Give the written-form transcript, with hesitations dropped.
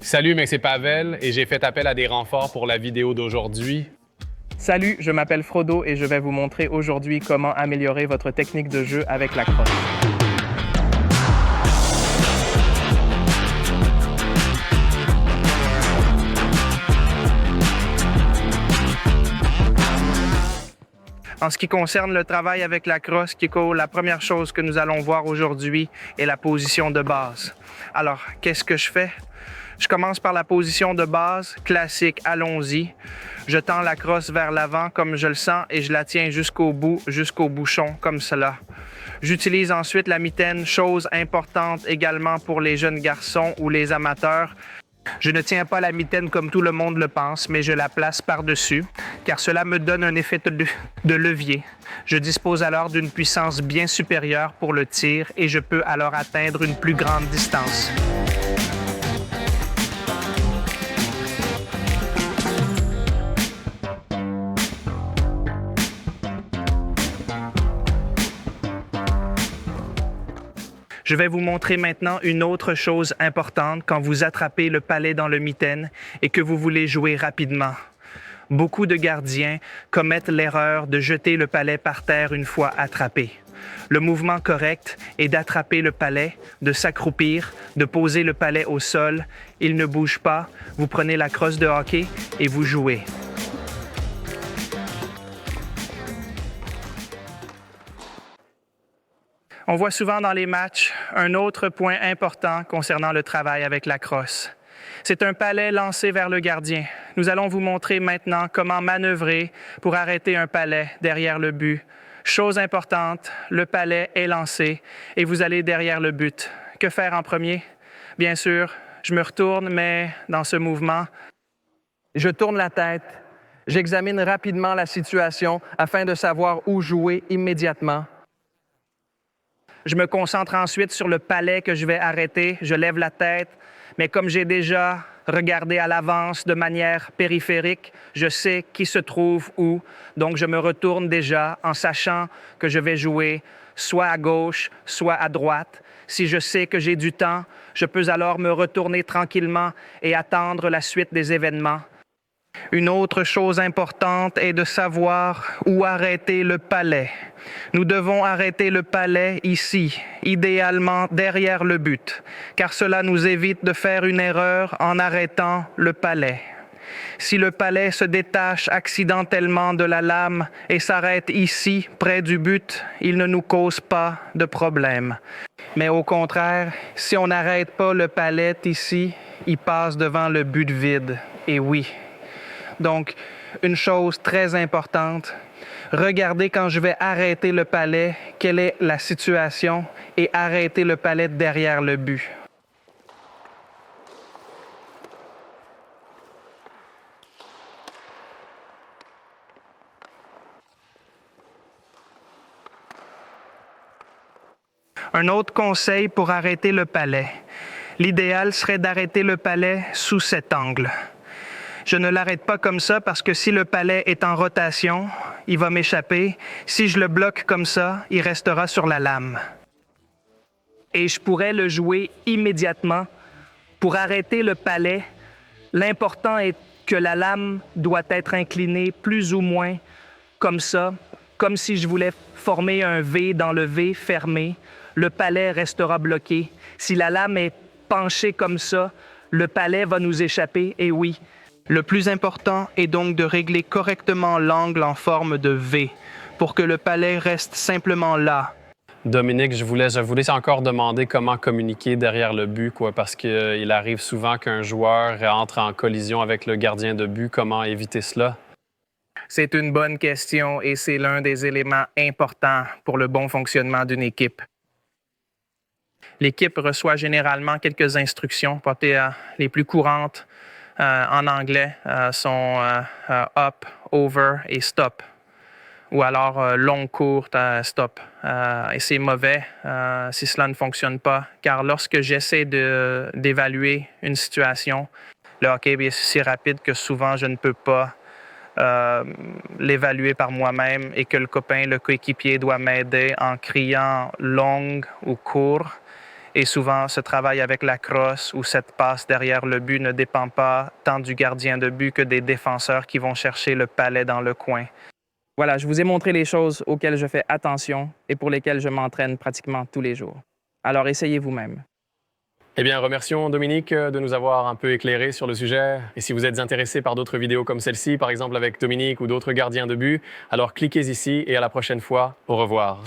Salut, mais c'est Pavel et j'ai fait appel à des renforts pour la vidéo d'aujourd'hui. Salut, je m'appelle Frodo et je vais vous montrer aujourd'hui comment améliorer votre technique de jeu avec la crosse. En ce qui concerne le travail avec la crosse, Kiko, la première chose que nous allons voir aujourd'hui est la position de base. Alors, qu'est-ce que je fais? Je commence par la position de base, classique, allons-y. Je tends la crosse vers l'avant comme je le sens et je la tiens jusqu'au bout, jusqu'au bouchon, comme cela. J'utilise ensuite la mitaine, chose importante également pour les jeunes garçons ou les amateurs. Je ne tiens pas la mitaine comme tout le monde le pense, mais je la place par-dessus, car cela me donne un effet de levier. Je dispose alors d'une puissance bien supérieure pour le tir et je peux alors atteindre une plus grande distance. Je vais vous montrer maintenant une autre chose importante quand vous attrapez le palet dans le mitaine et que vous voulez jouer rapidement. Beaucoup de gardiens commettent l'erreur de jeter le palet par terre une fois attrapé. Le mouvement correct est d'attraper le palet, de s'accroupir, de poser le palet au sol. Il ne bouge pas, vous prenez la crosse de hockey et vous jouez. On voit souvent dans les matchs un autre point important concernant le travail avec la crosse. C'est un palet lancé vers le gardien. Nous allons vous montrer maintenant comment manœuvrer pour arrêter un palet derrière le but. Chose importante, le palet est lancé et vous allez derrière le but. Que faire en premier? Bien sûr, je me retourne, mais dans ce mouvement, je tourne la tête. J'examine rapidement la situation afin de savoir où jouer immédiatement. Je me concentre ensuite sur le palet que je vais arrêter. Je lève la tête, mais comme j'ai déjà regardé à l'avance de manière périphérique, je sais qui se trouve où. Donc, je me retourne déjà en sachant que je vais jouer soit à gauche, soit à droite. Si je sais que j'ai du temps, je peux alors me retourner tranquillement et attendre la suite des événements. Une autre chose importante est de savoir où arrêter le palet. Nous devons arrêter le palet ici, idéalement derrière le but, car cela nous évite de faire une erreur en arrêtant le palet. Si le palet se détache accidentellement de la lame et s'arrête ici, près du but, il ne nous cause pas de problème. Mais au contraire, si on n'arrête pas le palet ici, il passe devant le but vide. Et oui. Donc, une chose très importante, regardez quand je vais arrêter le palet, quelle est la situation et arrêter le palet derrière le but. Un autre conseil pour arrêter le palet. L'idéal serait d'arrêter le palet sous cet angle. Je ne l'arrête pas comme ça parce que si le palet est en rotation, il va m'échapper. Si je le bloque comme ça, il restera sur la lame. Et je pourrais le jouer immédiatement. Pour arrêter le palet, l'important est que la lame doit être inclinée plus ou moins comme ça, comme si je voulais former un V dans le V fermé. Le palet restera bloqué. Si la lame est penchée comme ça, le palet va nous échapper, et oui. Le plus important est donc de régler correctement l'angle en forme de V pour que le palet reste simplement là. Dominique, je voulais encore demander comment communiquer derrière le but, parce qu'il arrive souvent qu'un joueur entre en collision avec le gardien de but. Comment éviter cela? C'est une bonne question et c'est l'un des éléments importants pour le bon fonctionnement d'une équipe. L'équipe reçoit généralement quelques instructions, les plus courantes en anglais sont up, over et stop. Ou alors long, courte, stop. Et c'est mauvais si cela ne fonctionne pas, car lorsque j'essaie d'évaluer une situation, le hockey est si rapide que souvent je ne peux pas l'évaluer par moi-même et que le coéquipier doit m'aider en criant long ou court. Et souvent, ce travail avec la crosse ou cette passe derrière le but ne dépend pas tant du gardien de but que des défenseurs qui vont chercher le palet dans le coin. Voilà, je vous ai montré les choses auxquelles je fais attention et pour lesquelles je m'entraîne pratiquement tous les jours. Alors essayez vous-même. Eh bien, remercions Dominique de nous avoir un peu éclairé sur le sujet. Et si vous êtes intéressé par d'autres vidéos comme celle-ci, par exemple avec Dominique ou d'autres gardiens de but, alors cliquez ici et à la prochaine fois. Au revoir.